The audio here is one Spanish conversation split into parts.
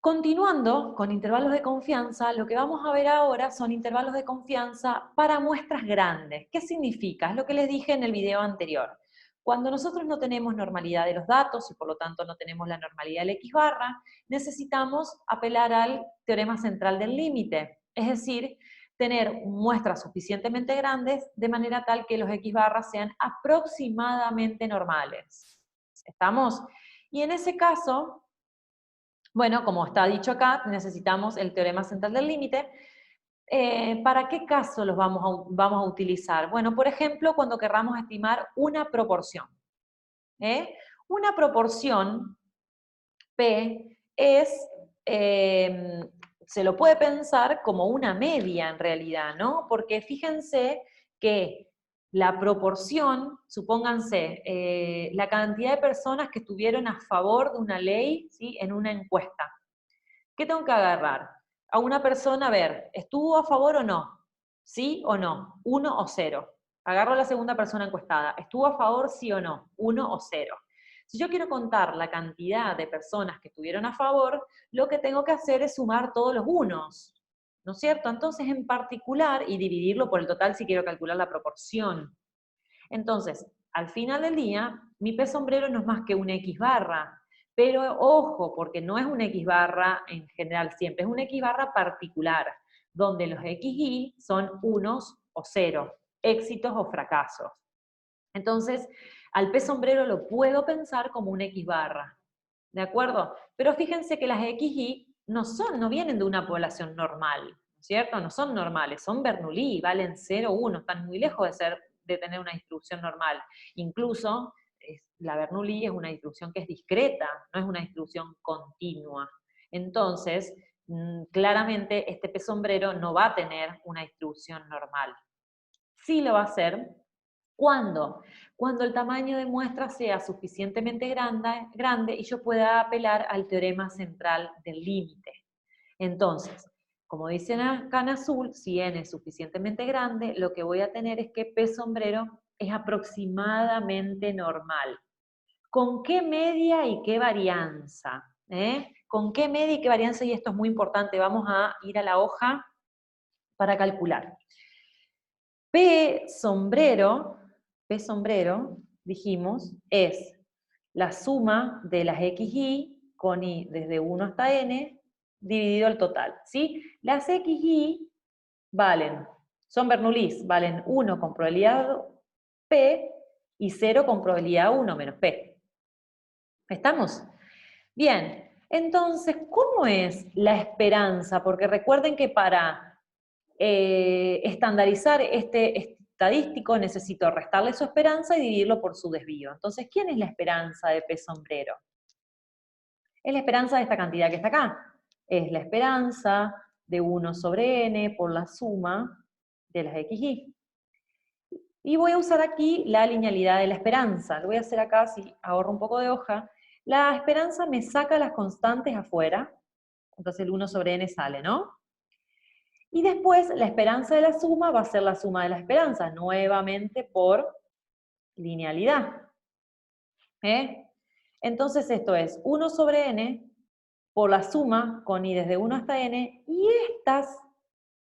Continuando con intervalos de confianza, lo que vamos a ver ahora son intervalos de confianza para muestras grandes. ¿Qué significa? Es lo que les dije en el video anterior. Cuando nosotros no tenemos normalidad de los datos y por lo tanto no tenemos la normalidad del X barra, necesitamos apelar al teorema central del límite, es decir, tener muestras suficientemente grandes de manera tal que los X barras sean aproximadamente normales. ¿Estamos? Y en ese caso, bueno, como está dicho acá, necesitamos el teorema central del límite. ¿Para qué caso los vamos a utilizar? Bueno, por ejemplo, cuando querramos estimar una proporción. Una proporción P es, se lo puede pensar como una media en realidad, ¿no? Porque fíjense que la proporción, supónganse, la cantidad de personas que estuvieron a favor de una ley, ¿sí?, en una encuesta. ¿Qué tengo que agarrar? A una persona, a ver, ¿estuvo a favor o no? ¿Sí o no? 1 o 0. Agarro a la segunda persona encuestada. ¿Estuvo a favor, sí o no? 1 o 0. Si yo quiero contar la cantidad de personas que estuvieron a favor, lo que tengo que hacer es sumar todos los unos, ¿no es cierto? Entonces, en particular, y dividirlo por el total si quiero calcular la proporción. Entonces, al final del día, mi P sombrero no es más que un X barra, pero ojo, porque no es un X barra en general siempre, es un X barra particular, donde los XY son unos o ceros, éxitos o fracasos. Entonces, al P sombrero lo puedo pensar como un X barra, ¿de acuerdo? Pero fíjense que las XY no vienen de una población normal, ¿cierto? No son normales, son Bernoulli, valen 0, 1, están muy lejos de tener una distribución normal. Incluso, la Bernoulli es una distribución que es discreta, no es una distribución continua. Entonces, claramente este P sombrero no va a tener una distribución normal. Sí lo va a hacer. ¿Cuándo? Cuando el tamaño de muestra sea suficientemente grande y yo pueda apelar al teorema central del límite. Entonces, como dicen acá en azul, si n es suficientemente grande, lo que voy a tener es que P sombrero es aproximadamente normal. ¿Con qué media y qué varianza? ¿Con qué media y qué varianza? Y esto es muy importante, vamos a ir a la hoja para calcular. P sombrero, dijimos, es la suma de las XY con Y desde 1 hasta N dividido el total, ¿sí? Las XY son Bernoullis, valen 1 con probabilidad P y 0 con probabilidad 1 menos P. ¿Estamos? Bien, entonces, ¿cómo es la esperanza? Porque recuerden que para estandarizar este estadístico necesito restarle su esperanza y dividirlo por su desvío. Entonces, ¿quién es la esperanza de P sombrero? Es la esperanza de esta cantidad que está acá. Es la esperanza de 1 sobre n por la suma de las xy. Y voy a usar aquí la linealidad de la esperanza. Lo voy a hacer acá, si ahorro un poco de hoja. La esperanza me saca las constantes afuera, entonces el 1 sobre n sale, ¿no? Y después la esperanza de la suma va a ser la suma de la esperanza, nuevamente por linealidad. Entonces esto es 1 sobre n por la suma con y desde 1 hasta n, y estas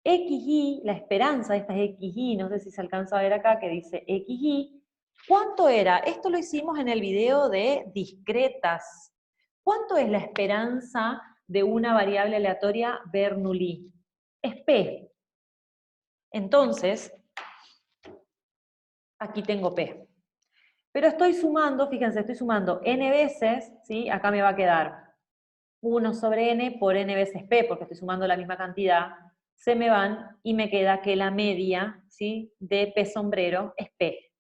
xy, la esperanza de estas xy, no sé si se alcanza a ver acá que dice xy, ¿cuánto era? Esto lo hicimos en el video de discretas. ¿Cuánto es la esperanza de una variable aleatoria Bernoulli? Es P. Entonces, aquí tengo P. Pero estoy sumando, fíjense, estoy sumando n veces, ¿sí? Acá me va a quedar 1 sobre n por n veces P, porque estoy sumando la misma cantidad, se me van y me queda que la media, ¿sí?, de P sombrero es P.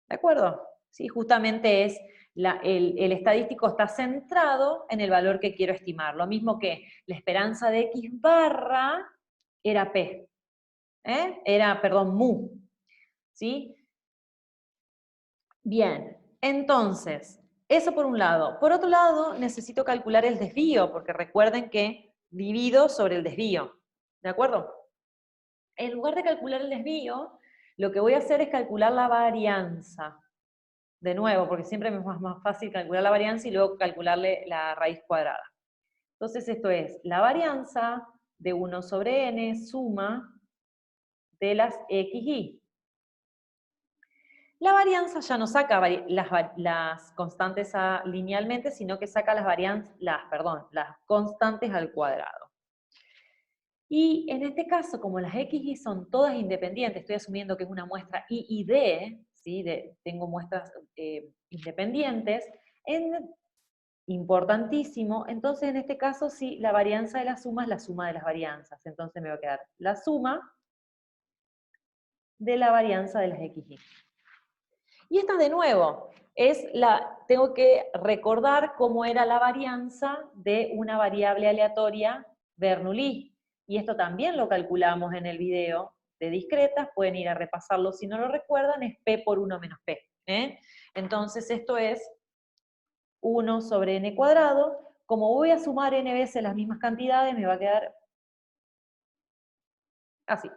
¿De acuerdo? ¿Sí? Justamente es el estadístico está centrado en el valor que quiero estimar. Lo mismo que la esperanza de X barra era P. Era, perdón, mu. ¿Sí? Bien, entonces, eso por un lado. Por otro lado, necesito calcular el desvío, porque recuerden que divido sobre el desvío. ¿De acuerdo? En lugar de calcular el desvío, lo que voy a hacer es calcular la varianza. De nuevo, porque siempre me es más fácil calcular la varianza y luego calcularle la raíz cuadrada. Entonces esto es la varianza de 1 sobre n suma de las xy. La varianza ya no saca las constantes linealmente, sino que saca las constantes al cuadrado. Y en este caso, como las x y son todas independientes, estoy asumiendo que es una muestra I y D, ¿sí? Tengo muestras independientes, importantísimo, entonces en este caso sí, la varianza de la suma es la suma de las varianzas, entonces me va a quedar la suma de la varianza de las x y. Y esta de nuevo, tengo que recordar cómo era la varianza de una variable aleatoria Bernoulli. Y esto también lo calculamos en el video de discretas, pueden ir a repasarlo si no lo recuerdan, es P por 1 menos P. Entonces esto es 1 sobre n cuadrado. Como voy a sumar n veces las mismas cantidades, me va a quedar así.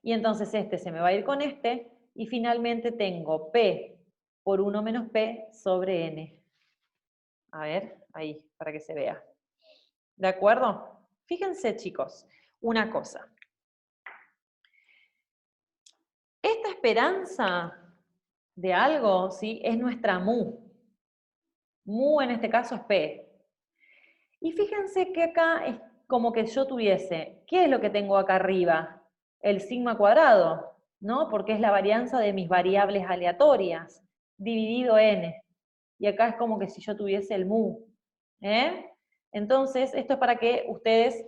Y entonces este se me va a ir con este, y finalmente tengo P por 1 menos P sobre N. A ver, ahí, para que se vea. ¿De acuerdo? Fíjense, chicos, una cosa. Esta esperanza de algo, ¿sí? Es nuestra mu. Mu en este caso es P. Y fíjense que acá es como que yo tuviese, ¿qué es lo que tengo acá arriba? El sigma cuadrado, ¿no? Porque es la varianza de mis variables aleatorias, dividido n. Y acá es como que si yo tuviese el mu. Entonces, esto es para que ustedes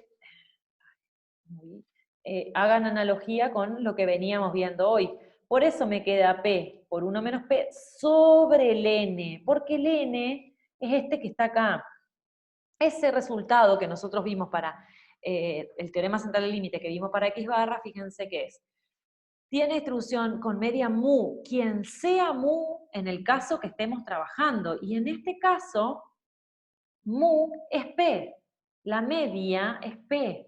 hagan analogía con lo que veníamos viendo hoy. Por eso me queda P por 1 menos P sobre el n, porque el n es este que está acá. Ese resultado que nosotros vimos para el teorema central del límite que vimos para x barra, fíjense que es, tiene distribución con media mu, quien sea mu en el caso que estemos trabajando, y en este caso, mu es P, la media es P,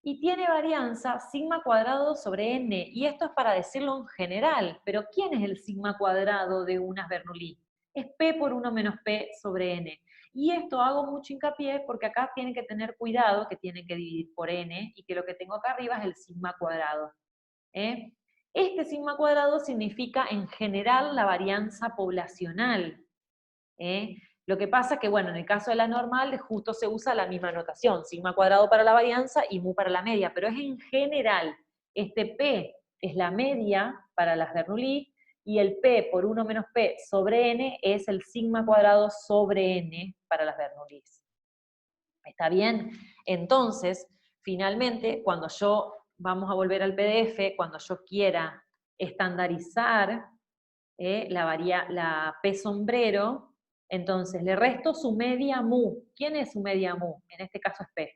y tiene varianza sigma cuadrado sobre n, y esto es para decirlo en general, pero ¿quién es el sigma cuadrado de unas Bernoulli? Es P por 1 menos P sobre n. Y esto hago mucho hincapié porque acá tienen que tener cuidado que tienen que dividir por n, y que lo que tengo acá arriba es el sigma cuadrado. Este sigma cuadrado significa en general la varianza poblacional. Lo que pasa es que, bueno, en el caso de la normal, justo se usa la misma notación, sigma cuadrado para la varianza y mu para la media, pero es en general. Este P es la media para las Bernoulli, y el P por 1 menos P sobre n es el sigma cuadrado sobre n para las Bernoulli. ¿Está bien? Entonces, finalmente, vamos a volver al PDF, cuando yo quiera estandarizar la P sombrero, entonces le resto su media mu. ¿Quién es su media mu? En este caso es P.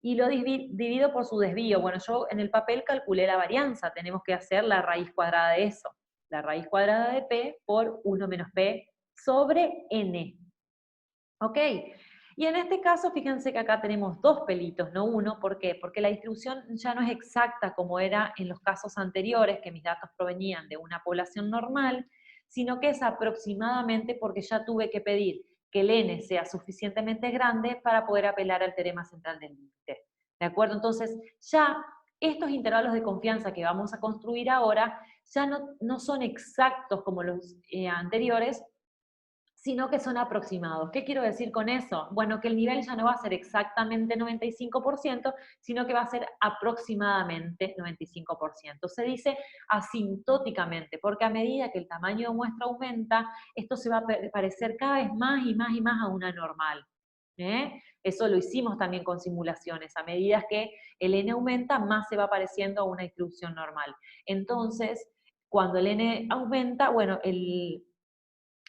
Y lo divido por su desvío. Bueno, yo en el papel calculé la varianza, tenemos que hacer la raíz cuadrada de eso. La raíz cuadrada de P por 1 menos P sobre N. ¿Ok? Y en este caso, fíjense que acá tenemos dos pelitos, no uno. ¿Por qué? Porque la distribución ya no es exacta como era en los casos anteriores, que mis datos provenían de una población normal, sino que es aproximadamente porque ya tuve que pedir que el n sea suficientemente grande para poder apelar al teorema central del límite. ¿De acuerdo? Entonces, ya estos intervalos de confianza que vamos a construir ahora ya no son exactos como los anteriores, sino que son aproximados. ¿Qué quiero decir con eso? Bueno, que el nivel ya no va a ser exactamente 95%, sino que va a ser aproximadamente 95%. Se dice asintóticamente, porque a medida que el tamaño de muestra aumenta, esto se va a parecer cada vez más y más y más a una normal. Eso lo hicimos también con simulaciones. A medida que el n aumenta, más se va pareciendo a una distribución normal. Entonces, cuando el n aumenta, bueno,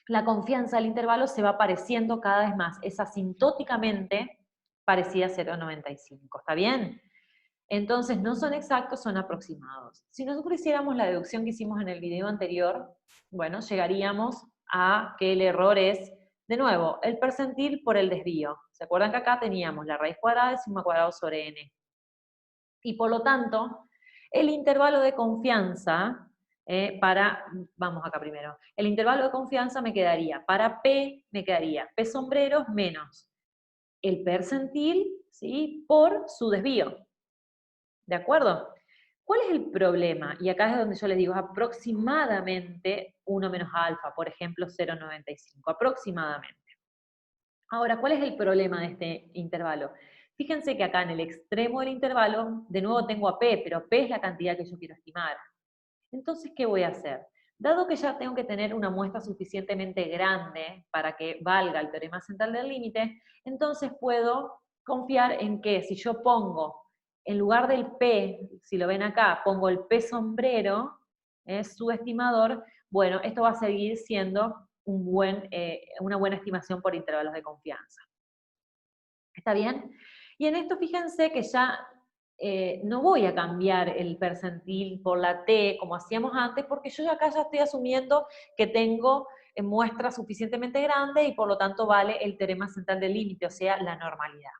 la confianza del intervalo se va pareciendo cada vez más, es asintóticamente parecida a 0,95, ¿está bien? Entonces no son exactos, son aproximados. Si nosotros hiciéramos la deducción que hicimos en el video anterior, bueno, llegaríamos a que el error es, de nuevo, el percentil por el desvío. ¿Se acuerdan que acá teníamos la raíz cuadrada de sigma cuadrado sobre n? Y por lo tanto, el intervalo de confianza vamos acá primero, el intervalo de confianza me quedaría, para P me quedaría P sombreros menos el percentil, ¿sí?, por su desvío. ¿De acuerdo? ¿Cuál es el problema? Y acá es donde yo les digo, aproximadamente 1 menos alfa, por ejemplo, 0,95, aproximadamente. Ahora, ¿cuál es el problema de este intervalo? Fíjense que acá en el extremo del intervalo, de nuevo tengo a P, pero P es la cantidad que yo quiero estimar. Entonces, ¿qué voy a hacer? Dado que ya tengo que tener una muestra suficientemente grande para que valga el teorema central del límite, entonces puedo confiar en que si yo pongo, en lugar del P, si lo ven acá, pongo el P sombrero, su estimador, bueno, esto va a seguir siendo una buena estimación por intervalos de confianza. ¿Está bien? Y en esto fíjense que ya no voy a cambiar el percentil por la T como hacíamos antes, porque yo acá ya estoy asumiendo que tengo muestra suficientemente grande y por lo tanto vale el teorema central del límite, o sea, la normalidad.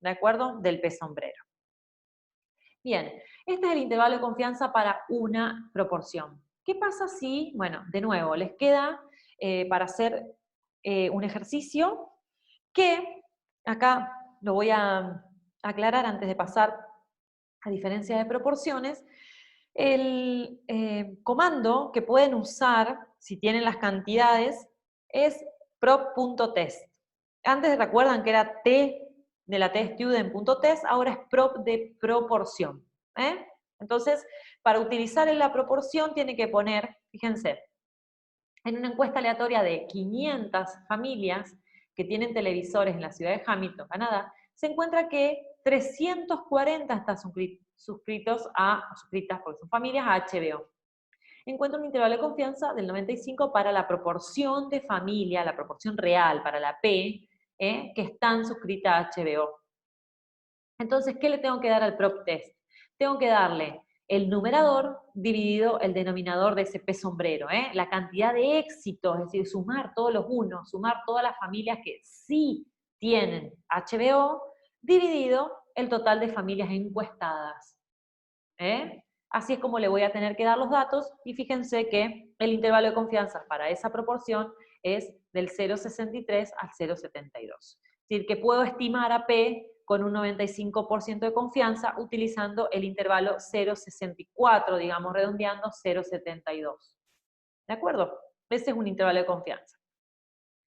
¿De acuerdo? Del P sombrero. Bien, este es el intervalo de confianza para una proporción. ¿Qué pasa si, bueno, de nuevo, les queda para hacer un ejercicio que acá lo voy a aclarar antes de pasar a diferencia de proporciones? El comando que pueden usar, si tienen las cantidades, es prop.test. Antes recuerdan que era t de la tstudent.test, ahora es prop de proporción. Entonces, para utilizar en la proporción tiene que poner, fíjense, en una encuesta aleatoria de 500 familias que tienen televisores en la ciudad de Hamilton, Canadá, se encuentra que 340 están suscritas porque son familias a HBO. Encuentra un intervalo de confianza del 95 para la proporción de familia, la proporción real para la P, que están suscritas a HBO. Entonces, ¿qué le tengo que dar al prop test? Tengo que darle el numerador dividido el denominador de ese P sombrero, la cantidad de éxitos, es decir, sumar todos los unos, sumar todas las familias que sí tienen HBO, dividido el total de familias encuestadas. Así es como le voy a tener que dar los datos, y fíjense que el intervalo de confianza para esa proporción es del 0,63 al 0,72. Es decir, que puedo estimar a P con un 95% de confianza utilizando el intervalo 0,64, digamos redondeando 0,72. ¿De acuerdo? Ese es un intervalo de confianza.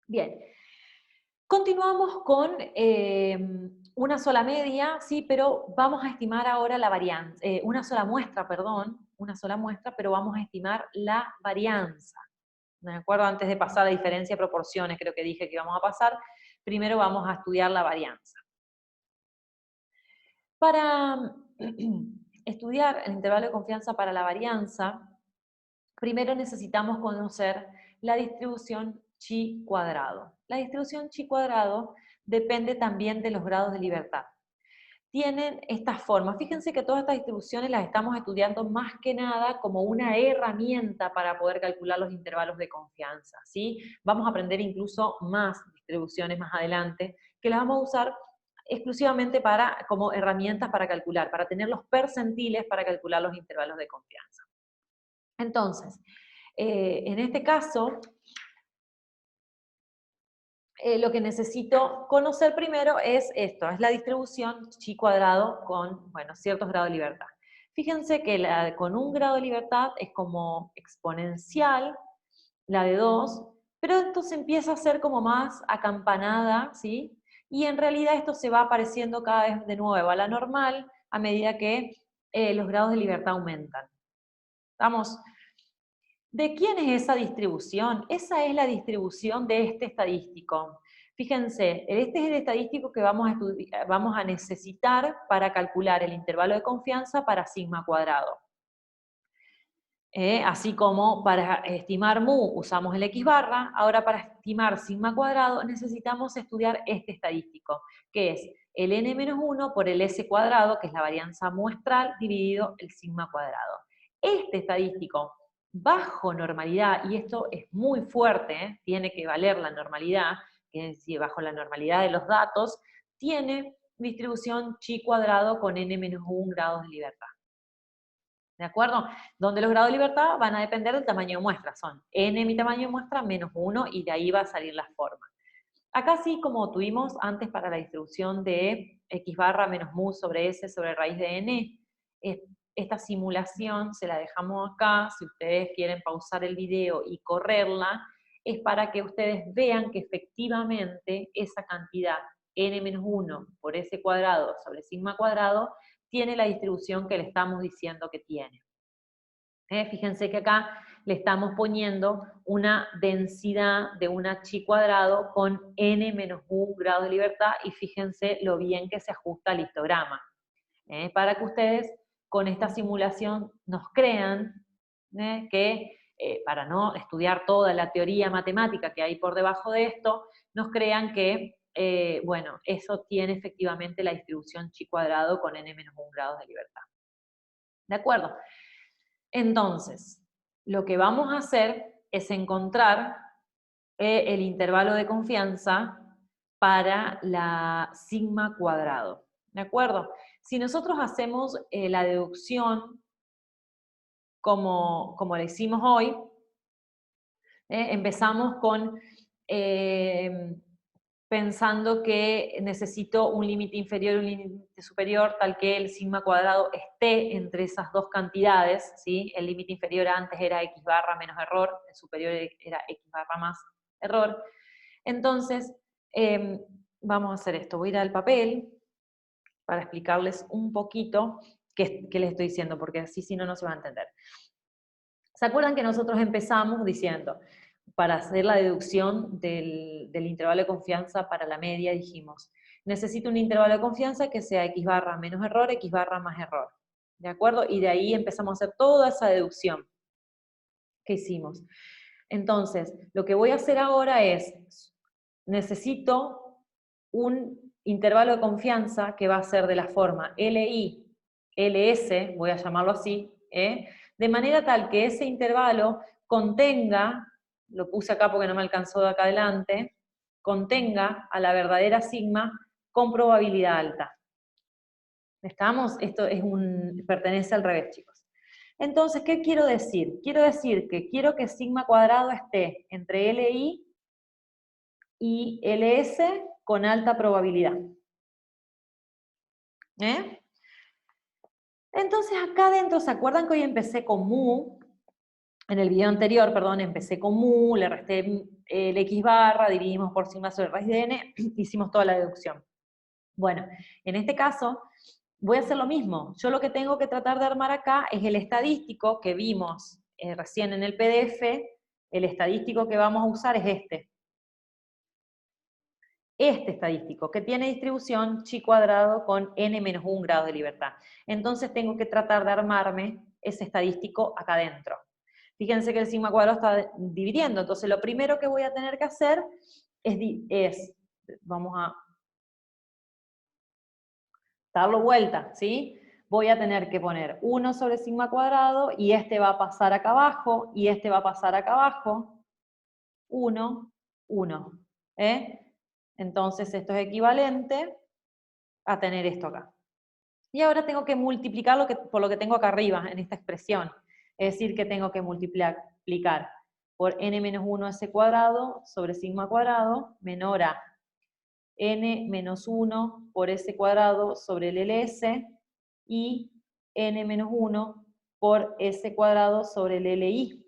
Bien. Continuamos con una sola media, sí, pero vamos a estimar ahora la varianza, una sola muestra, pero vamos a estimar la varianza. ¿De acuerdo? Antes de pasar a diferencia de proporciones, creo que dije que íbamos a pasar, primero vamos a estudiar la varianza. Para estudiar el intervalo de confianza para la varianza, primero necesitamos conocer la distribución chi cuadrado. La distribución chi cuadrado depende también de los grados de libertad. Tienen estas formas. Fíjense que todas estas distribuciones las estamos estudiando más que nada como una herramienta para poder calcular los intervalos de confianza, ¿sí? Vamos a aprender incluso más distribuciones más adelante, que las vamos a usar exclusivamente como herramientas para calcular, para tener los percentiles para calcular los intervalos de confianza. Entonces, en este caso, lo que necesito conocer primero es esto, es la distribución chi cuadrado con, bueno, ciertos grados de libertad. Fíjense que con un grado de libertad es como exponencial, la de 2, pero esto se empieza a hacer como más acampanada, ¿sí? Y en realidad esto se va apareciendo cada vez de nuevo a la normal a medida que los grados de libertad aumentan. ¿Estamos? ¿De quién es esa distribución? Esa es la distribución de este estadístico. Fíjense, este es el estadístico que vamos a necesitar para calcular el intervalo de confianza para sigma cuadrado. Así como para estimar mu usamos el X barra, ahora para estimar sigma cuadrado necesitamos estudiar este estadístico, que es el n-1 por el S cuadrado, que es la varianza muestral, dividido el sigma cuadrado. Este estadístico bajo normalidad, y esto es muy fuerte, tiene que valer la normalidad, que es decir, bajo la normalidad de los datos, tiene distribución chi cuadrado con n-1 grados de libertad. ¿De acuerdo? Donde los grados de libertad van a depender del tamaño de muestra, son n mi tamaño de muestra menos 1, y de ahí va a salir la forma. Acá sí, como tuvimos antes para la distribución de x barra menos mu sobre s sobre raíz de n, esta simulación se la dejamos acá, si ustedes quieren pausar el video y correrla, es para que ustedes vean que efectivamente esa cantidad n menos 1 por s cuadrado sobre sigma cuadrado tiene la distribución que le estamos diciendo que tiene. Fíjense que acá le estamos poniendo una densidad de una chi cuadrado con n menos 1 grado de libertad y fíjense lo bien que se ajusta al histograma. Para que ustedes con esta simulación nos crean que, para no estudiar toda la teoría matemática que hay por debajo de esto, nos crean que, bueno, eso tiene efectivamente la distribución chi cuadrado con n menos 1 grados de libertad. ¿De acuerdo? Entonces, lo que vamos a hacer es encontrar el intervalo de confianza para la sigma cuadrado. ¿De acuerdo? Si nosotros hacemos la deducción como la hicimos hoy, empezamos con pensando que necesito un límite inferior y un límite superior, tal que el sigma cuadrado esté entre esas dos cantidades, ¿sí? El límite inferior antes era x barra menos error, el superior era x barra más error. Entonces, vamos a hacer esto, voy a ir al papel para explicarles un poquito qué les estoy diciendo, porque así si no, no se va a entender. ¿Se acuerdan que nosotros empezamos diciendo, para hacer la deducción del intervalo de confianza para la media, dijimos, necesito un intervalo de confianza que sea x barra menos error, x barra más error, ¿de acuerdo? Y de ahí empezamos a hacer toda esa deducción que hicimos. Entonces, lo que voy a hacer ahora es, necesito un intervalo de confianza que va a ser de la forma LI, LS, voy a llamarlo así, de manera tal que ese intervalo contenga, lo puse acá porque no me alcanzó de acá adelante, contenga a la verdadera sigma con probabilidad alta. ¿Estamos? Esto pertenece al revés, chicos. Entonces, ¿qué quiero decir? Quiero decir que quiero que sigma cuadrado esté entre LI y LS con alta probabilidad. Entonces, acá adentro, ¿se acuerdan que hoy empecé con mu? En el video anterior, perdón, empecé con mu, le resté el x barra, dividimos por sigma sobre raíz de n, hicimos toda la deducción. Bueno, en este caso, voy a hacer lo mismo. Yo lo que tengo que tratar de armar acá es el estadístico que vimos recién en el PDF. El estadístico que vamos a usar es este. Este estadístico, que tiene distribución chi cuadrado con n menos 1 grado de libertad. Entonces tengo que tratar de armarme ese estadístico acá adentro. Fíjense que el sigma cuadrado está dividiendo, entonces lo primero que voy a tener que hacer vamos a darlo vuelta, ¿sí? Voy a tener que poner 1 sobre sigma cuadrado, y este va a pasar acá abajo, y este va a pasar acá abajo, 1, 1. Entonces esto es equivalente a tener esto acá. Y ahora tengo que multiplicar por lo que tengo acá arriba, en esta expresión. Es decir, que tengo que multiplicar por n menos 1 s cuadrado sobre sigma cuadrado menor a n menos 1 por s cuadrado sobre el ls y n menos 1 por s cuadrado sobre el li.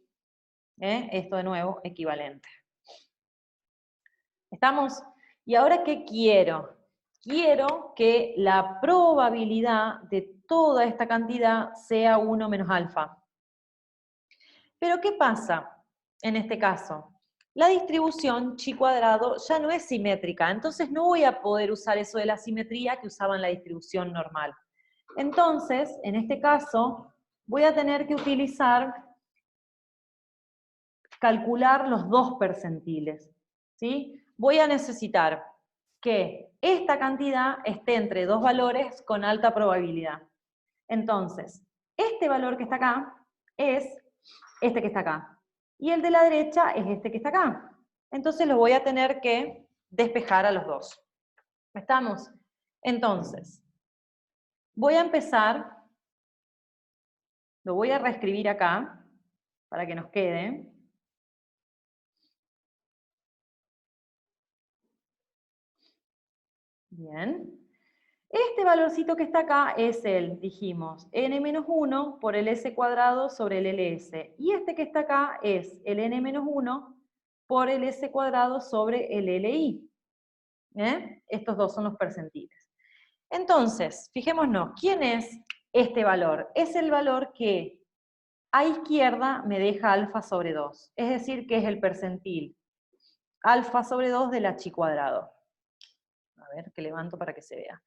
Esto de nuevo equivalente. ¿Estamos? ¿Y ahora qué quiero? Quiero que la probabilidad de toda esta cantidad sea 1 menos alfa. Pero ¿qué pasa en este caso? La distribución chi cuadrado ya no es simétrica, entonces no voy a poder usar eso de la simetría que usaba en la distribución normal. Entonces, en este caso, voy a tener que calcular los dos percentiles, ¿sí? Voy a necesitar que esta cantidad esté entre dos valores con alta probabilidad. Entonces, este valor que está acá es este que está acá. Y el de la derecha es este que está acá. Entonces lo voy a tener que despejar a los dos. ¿Estamos? Entonces, voy a empezar, lo voy a reescribir acá, para que nos quede. Bien. Este valorcito que está acá es el, dijimos, n-1 por el s cuadrado sobre el ls. Y este que está acá es el n-1 por el s cuadrado sobre el li. Estos dos son los percentiles. Entonces, fijémonos, ¿quién es este valor? Es el valor que a izquierda me deja alfa sobre 2. Es decir, que es el percentil alfa sobre 2 del h cuadrado. A ver, que levanto para que se vea.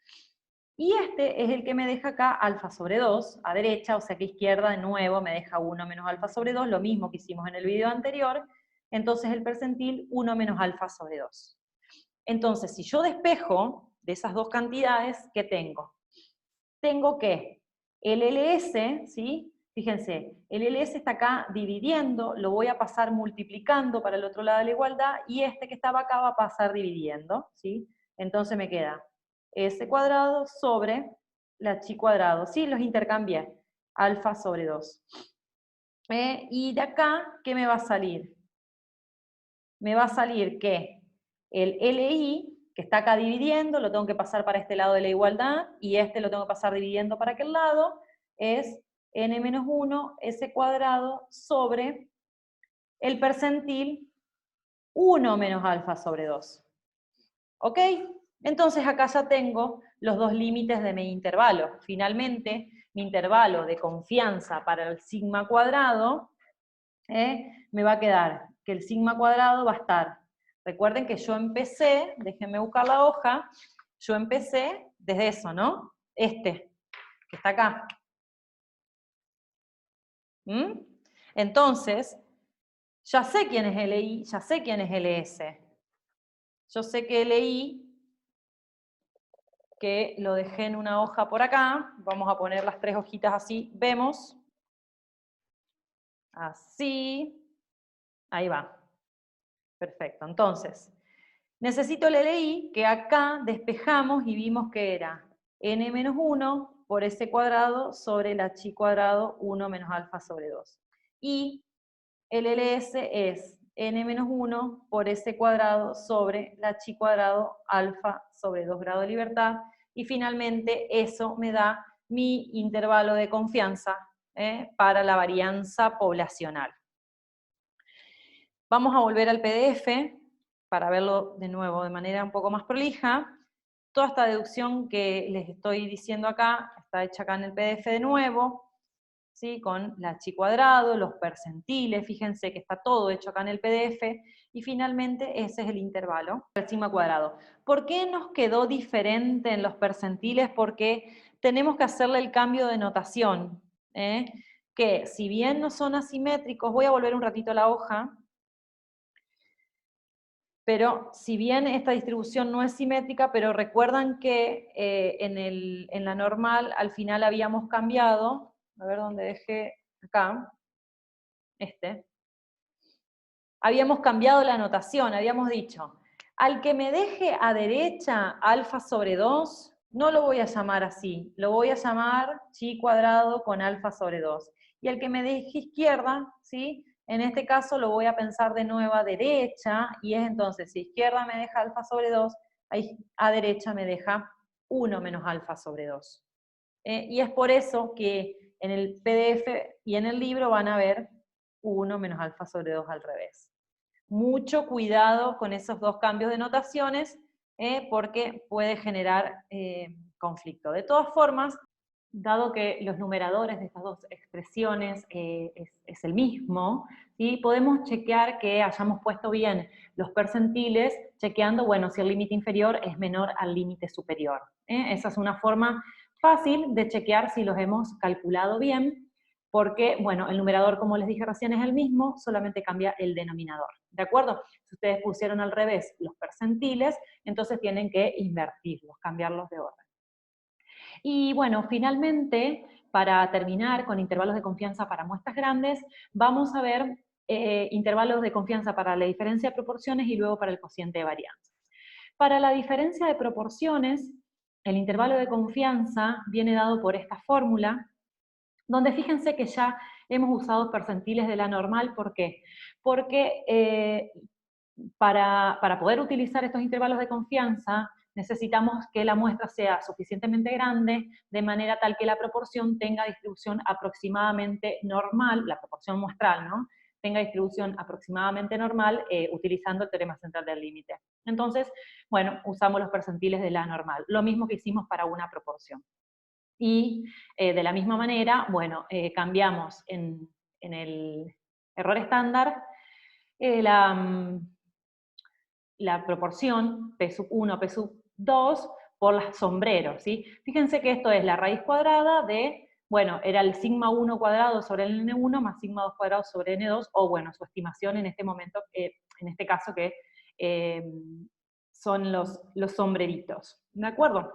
Y este es el que me deja acá alfa sobre 2, a derecha, o sea que izquierda de nuevo me deja 1 menos alfa sobre 2, lo mismo que hicimos en el video anterior, entonces el percentil 1 menos alfa sobre 2. Entonces, si yo despejo de esas dos cantidades, ¿qué tengo? Tengo que el LS, ¿sí? Fíjense, el LS está acá dividiendo, lo voy a pasar multiplicando para el otro lado de la igualdad, y este que estaba acá va a pasar dividiendo, ¿sí? Entonces me queda S cuadrado sobre la chi cuadrado, ¿sí? Los intercambié, alfa sobre 2. Y de acá, ¿qué me va a salir? Me va a salir que el LI, que está acá dividiendo, lo tengo que pasar para este lado de la igualdad, y este lo tengo que pasar dividiendo para aquel lado, es n-1 s cuadrado sobre el percentil 1 menos alfa sobre 2. ¿Ok? Entonces acá ya tengo los dos límites de mi intervalo. Finalmente, mi intervalo de confianza para el sigma cuadrado me va a quedar que el sigma cuadrado va a estar. Recuerden que yo empecé, déjenme buscar la hoja, yo empecé desde eso, ¿no? Este, que está acá. Entonces, ya sé quién es LI, ya sé quién es LS. Yo sé que LI, que lo dejé en una hoja por acá, vamos a poner las tres hojitas así, vemos. Así, ahí va. Perfecto, entonces, necesito el LI, que acá despejamos y vimos que era n-1 por s cuadrado sobre la chi cuadrado 1 menos alfa sobre 2. Y el LS es n-1 por s cuadrado sobre la chi cuadrado alfa sobre 2 grados de libertad. Y finalmente eso me da mi intervalo de confianza para la varianza poblacional. Vamos a volver al PDF para verlo de nuevo de manera un poco más prolija. Toda esta deducción que les estoy diciendo acá está hecha acá en el PDF de nuevo, ¿sí? Con la chi cuadrado, los percentiles, fíjense que está todo hecho acá en el PDF, y finalmente ese es el intervalo, el sigma cuadrado. ¿Por qué nos quedó diferente en los percentiles? Porque tenemos que hacerle el cambio de notación, que si bien no son asimétricos, voy a volver un ratito a la hoja, pero si bien esta distribución no es simétrica, pero recuerdan que en la normal al final habíamos cambiado, a ver dónde dejé, acá, habíamos cambiado la notación, habíamos dicho, al que me deje a derecha alfa sobre 2, no lo voy a llamar así, lo voy a llamar chi cuadrado con alfa sobre 2. Y al que me deje izquierda, ¿sí? En este caso lo voy a pensar de nuevo a derecha, y es entonces, si izquierda me deja alfa sobre 2, a derecha me deja 1 menos alfa sobre 2. Y es por eso que en el PDF y en el libro van a ver 1 menos alfa sobre 2 al revés. Mucho cuidado con esos dos cambios de notaciones, porque puede generar conflicto. De todas formas, dado que los numeradores de estas dos expresiones es el mismo, ¿sí? Podemos chequear que hayamos puesto bien los percentiles, chequeando, bueno, si el límite inferior es menor al límite superior. Esa es una forma fácil de chequear si los hemos calculado bien, porque, bueno, el numerador, como les dije recién, es el mismo, solamente cambia el denominador, ¿de acuerdo? Si ustedes pusieron al revés los percentiles, entonces tienen que invertirlos, cambiarlos de orden. Y bueno, finalmente, para terminar con intervalos de confianza para muestras grandes, vamos a ver intervalos de confianza para la diferencia de proporciones y luego para el cociente de varianza. Para la diferencia de proporciones, el intervalo de confianza viene dado por esta fórmula, donde fíjense que ya hemos usado percentiles de la normal. ¿Por qué? Porque para poder utilizar estos intervalos de confianza, necesitamos que la muestra sea suficientemente grande, de manera tal que la proporción tenga distribución aproximadamente normal, la proporción muestral, ¿no? Tenga distribución aproximadamente normal utilizando el teorema central del límite. Entonces, bueno, usamos los percentiles de la normal, lo mismo que hicimos para una proporción. Y de la misma manera, bueno, cambiamos en el error estándar la proporción P sub 1, P sub 2 por las sombreros, ¿sí? Fíjense que esto es la raíz cuadrada de, bueno, era el sigma 1 cuadrado sobre el n1 más sigma 2 cuadrado sobre n2, o bueno, su estimación en este momento, en este caso que son los sombreritos, ¿de acuerdo?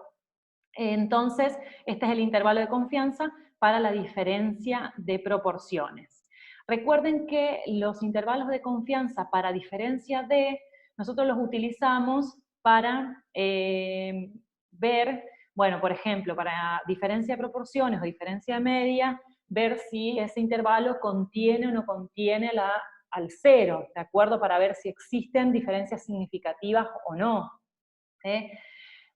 Entonces, este es el intervalo de confianza para la diferencia de proporciones. Recuerden que los intervalos de confianza para diferencia de, nosotros los utilizamos para ver, bueno, por ejemplo, para diferencia de proporciones o diferencia de media, ver si ese intervalo contiene o no contiene al cero, ¿de acuerdo? Para ver si existen diferencias significativas o no.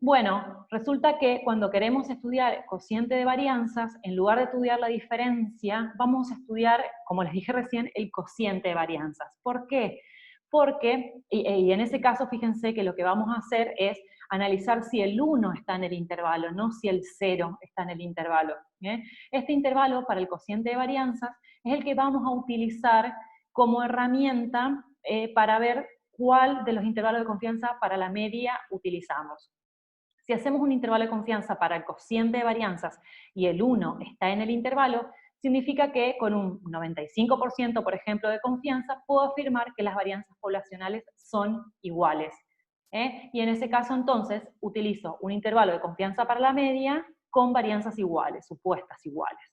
Bueno, resulta que cuando queremos estudiar cociente de varianzas, en lugar de estudiar la diferencia, vamos a estudiar, como les dije recién, el cociente de varianzas. ¿Por qué? Porque, y en ese caso, fíjense que lo que vamos a hacer es analizar si el 1 está en el intervalo, no si el 0 está en el intervalo. Este intervalo para el cociente de varianzas es el que vamos a utilizar como herramienta para ver cuál de los intervalos de confianza para la media utilizamos. Si hacemos un intervalo de confianza para el cociente de varianzas y el 1 está en el intervalo, significa que con un 95%, por ejemplo, de confianza, puedo afirmar que las varianzas poblacionales son iguales. Y en ese caso, entonces, utilizo un intervalo de confianza para la media con varianzas iguales, supuestas iguales.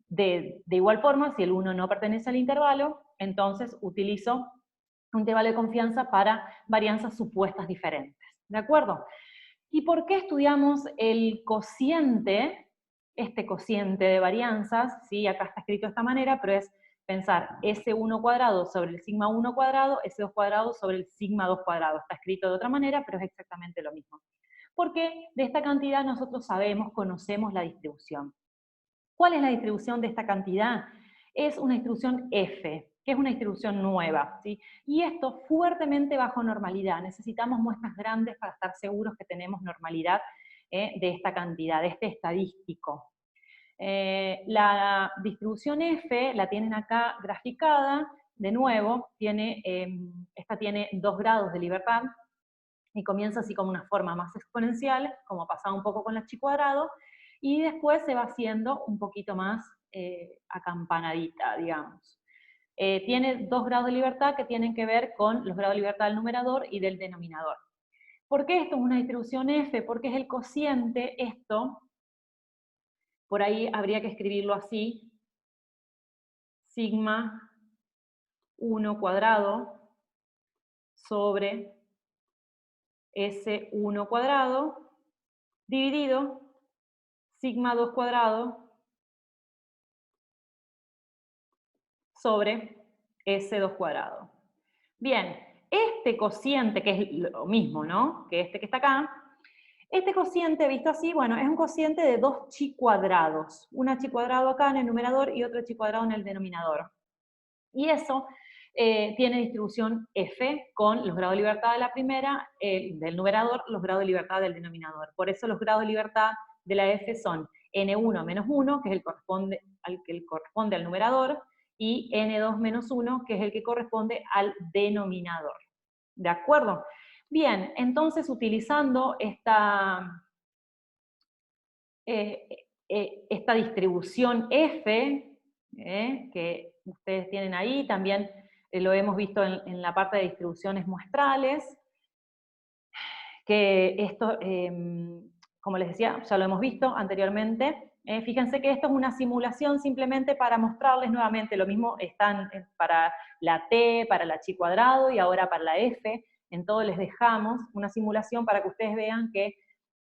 De igual forma, si el 1 no pertenece al intervalo, entonces utilizo un intervalo de confianza para varianzas supuestas diferentes. ¿De acuerdo? ¿Y por qué estudiamos el cociente, este cociente de varianzas? ¿Sí? Acá está escrito de esta manera, pero es pensar S1 cuadrado sobre el sigma 1 cuadrado, S2 cuadrado sobre el sigma 2 cuadrado. Está escrito de otra manera, pero es exactamente lo mismo. Porque de esta cantidad nosotros sabemos, conocemos la distribución. ¿Cuál es la distribución de esta cantidad? Es una distribución F, que es una distribución nueva, ¿sí? Y esto fuertemente bajo normalidad. Necesitamos muestras grandes para estar seguros que tenemos normalidad de esta cantidad, de este estadístico. La distribución F la tienen acá graficada, de nuevo, esta tiene 2 grados de libertad, y comienza así como una forma más exponencial, como pasaba un poco con la chi cuadrado, y después se va haciendo un poquito más acampanadita, digamos. Tiene 2 grados de libertad que tienen que ver con los grados de libertad del numerador y del denominador. ¿Por qué esto es una distribución F? Porque es el cociente, esto, por ahí habría que escribirlo así, sigma 1 cuadrado sobre S1 cuadrado dividido sigma 2 cuadrado sobre S2 cuadrado. Bien, este cociente, que es lo mismo, ¿no? Que este que está acá, este cociente, visto así, bueno, es un cociente de 2 chi cuadrados. Una chi cuadrado acá en el numerador y otro chi cuadrado en el denominador. Y eso tiene distribución F con los grados de libertad de la primera, del numerador, los grados de libertad del denominador. Por eso los grados de libertad de la F son N1 menos 1, que es el que corresponde al numerador, y N2 menos 1, que es el que corresponde al denominador. ¿De acuerdo? Bien, entonces utilizando esta distribución F, que ustedes tienen ahí, también lo hemos visto en la parte de distribuciones muestrales, que esto, como les decía, ya lo hemos visto anteriormente. Fíjense que esto es una simulación simplemente para mostrarles nuevamente, lo mismo están para la T, para la chi cuadrado y ahora para la F, en todo les dejamos una simulación para que ustedes vean que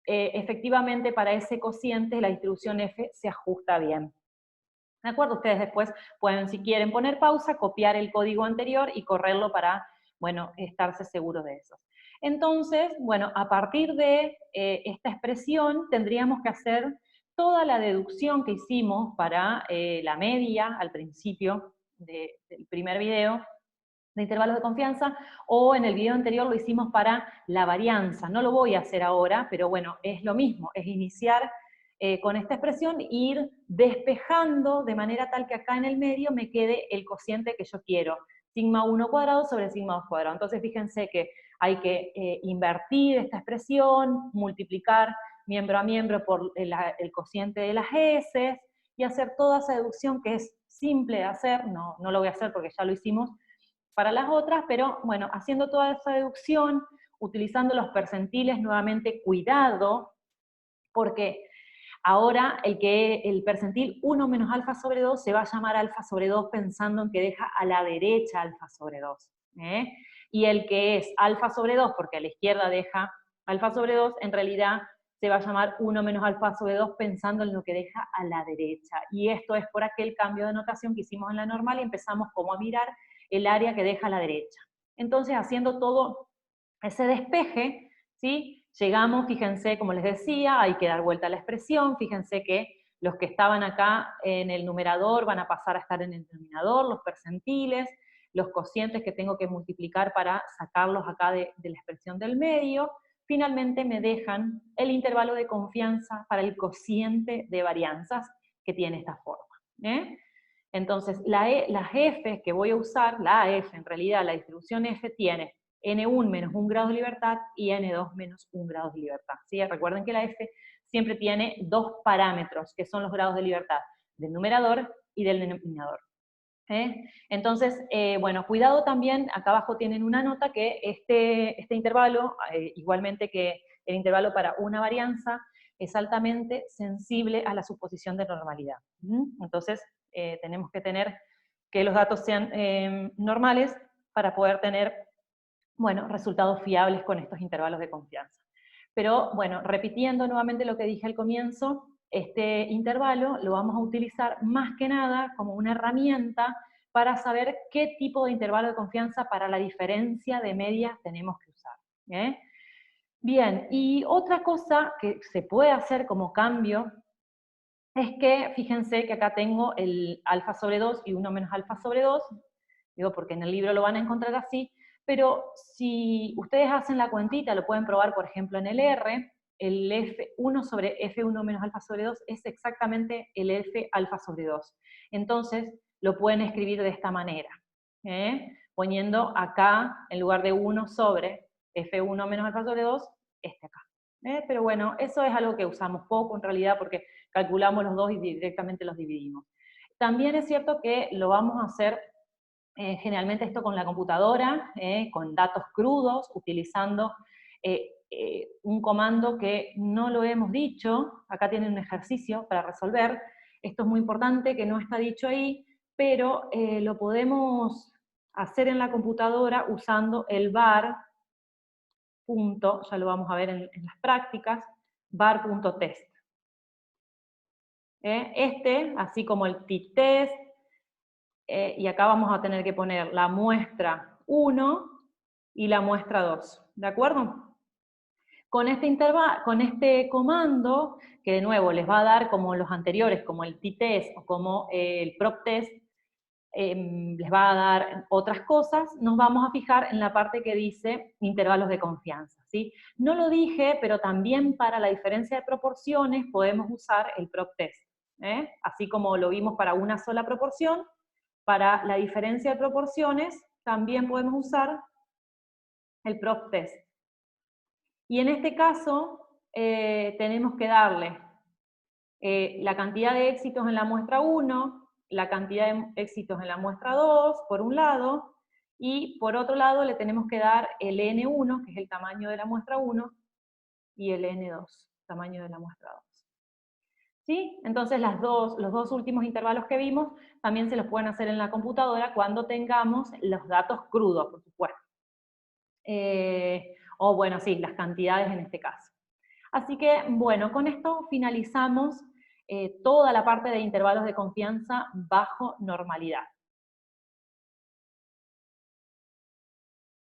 efectivamente para ese cociente la distribución F se ajusta bien. ¿De acuerdo? Ustedes después pueden, si quieren, poner pausa, copiar el código anterior y correrlo para, bueno, estarse seguros de eso. Entonces, bueno, a partir de esta expresión tendríamos que hacer toda la deducción que hicimos para la media al principio del primer video de intervalos de confianza, o en el video anterior lo hicimos para la varianza. No lo voy a hacer ahora, pero bueno, es lo mismo, es iniciar con esta expresión e ir despejando de manera tal que acá en el medio me quede el cociente que yo quiero, sigma 1 cuadrado sobre sigma 2 cuadrado. Entonces fíjense que hay que invertir esta expresión, multiplicar miembro a miembro por el cociente de las S, y hacer toda esa deducción que es simple de hacer, no lo voy a hacer porque ya lo hicimos para las otras, pero bueno, haciendo toda esa deducción, utilizando los percentiles, nuevamente cuidado, porque ahora el percentil 1 menos alfa sobre 2 se va a llamar alfa sobre 2 pensando en que deja a la derecha alfa sobre 2. Y el que es alfa sobre 2, porque a la izquierda deja alfa sobre 2, en realidad se va a llamar 1 menos alfa sobre 2 pensando en lo que deja a la derecha. Y esto es por aquel cambio de notación que hicimos en la normal y empezamos como a mirar el área que deja a la derecha. Entonces, haciendo todo ese despeje, ¿sí? Llegamos, fíjense, como les decía, hay que dar vuelta a la expresión, fíjense que los que estaban acá en el numerador van a pasar a estar en el denominador, los percentiles, los cocientes que tengo que multiplicar para sacarlos acá de la expresión del medio. Finalmente me dejan el intervalo de confianza para el cociente de varianzas que tiene esta forma. Entonces, las F que voy a usar, la F en realidad, la distribución F tiene N1 menos 1 grado de libertad y N2 menos 1 grado de libertad. ¿Sí? Recuerden que la F siempre tiene dos parámetros, que son los grados de libertad del numerador y del denominador. Entonces, bueno, cuidado también, acá abajo tienen una nota que este intervalo, igualmente que el intervalo para una varianza, es altamente sensible a la suposición de normalidad. Entonces, tenemos que tener que los datos sean normales para poder tener, bueno, resultados fiables con estos intervalos de confianza. Pero, bueno, repitiendo nuevamente lo que dije al comienzo, este intervalo lo vamos a utilizar más que nada como una herramienta para saber qué tipo de intervalo de confianza para la diferencia de medias tenemos que usar. Bien, y otra cosa que se puede hacer como cambio es que, fíjense que acá tengo el alfa sobre 2 y 1 menos alfa sobre 2, digo porque en el libro lo van a encontrar así, pero si ustedes hacen la cuentita, lo pueden probar por ejemplo en el R, el F1 sobre F1 menos alfa sobre 2 es exactamente el F alfa sobre 2. Entonces lo pueden escribir de esta manera, poniendo acá, en lugar de 1 sobre F1 menos alfa sobre 2, este acá. Pero bueno, eso es algo que usamos poco en realidad porque calculamos los dos y directamente los dividimos. También es cierto que lo vamos a hacer generalmente esto con la computadora, con datos crudos, utilizando un comando que no lo hemos dicho, acá tienen un ejercicio para resolver, esto es muy importante que no está dicho ahí, pero lo podemos hacer en la computadora usando el var, punto, ya lo vamos a ver en las prácticas, var.test. Así como el t-test, y acá vamos a tener que poner la muestra 1 y la muestra 2, ¿de acuerdo? Con este comando, que de nuevo les va a dar como los anteriores, como el t-test o como el prop-test, les va a dar otras cosas, nos vamos a fijar en la parte que dice intervalos de confianza, ¿sí? No lo dije, pero también para la diferencia de proporciones podemos usar el prop-test, así como lo vimos para una sola proporción, para la diferencia de proporciones también podemos usar el prop-test. Y en este caso tenemos que darle la cantidad de éxitos en la muestra 1, la cantidad de éxitos en la muestra 2, por un lado, y por otro lado le tenemos que dar el N1, que es el tamaño de la muestra 1, y el N2, tamaño de la muestra 2. ¿Sí? Entonces los dos últimos intervalos que vimos también se los pueden hacer en la computadora cuando tengamos los datos crudos, por supuesto. O bueno, sí, las cantidades en este caso. Así que, bueno, con esto finalizamos toda la parte de intervalos de confianza bajo normalidad.